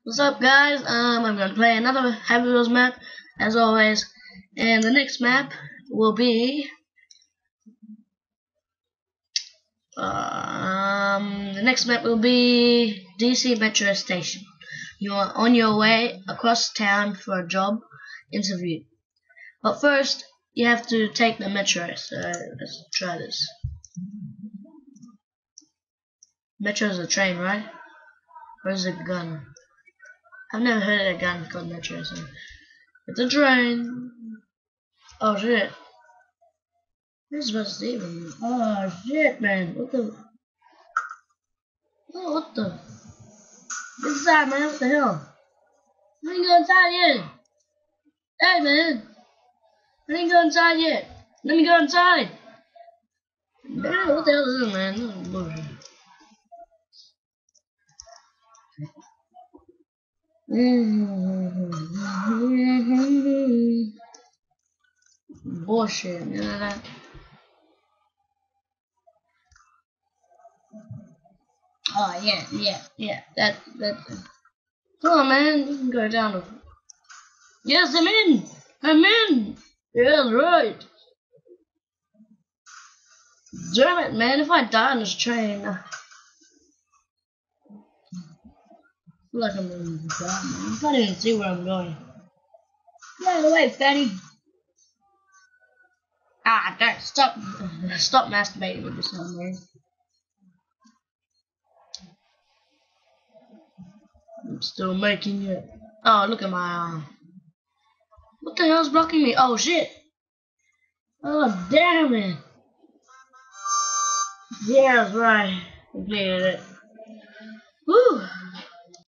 What's up, guys? I'm gonna play another Happy Wheels map, as always, and the next map will be DC Metro Station. You are on your way across town for a job interview, but first you have to take the metro. So let's try this. Metro is a train, right? Or is it a gun? I've never heard of a gun called metro. So it's a train. Oh shit. This is what's even. Oh shit, man. What the? Oh, what the? This inside, man. What the hell? I didn't go inside yet. Hey, man. I didn't go inside yet. Let me go inside. Man, what the hell is this, man? This is bullshit. Bullshit, you know that? Oh, yeah. That. Come on, man. You can go down to. Yes, I'm in. I'm in. Yeah, right. Damn it, man. If I die on this train, I feel like I'm gonna die, man. I can't even see where I'm going. Get out of the way, fatty. Ah, don't stop masturbating with yourself, man. I'm still making it. Oh, look at my arm. What the hell's blocking me? Oh shit. Oh damn it. Yeah, that's right. Completed it. Woo.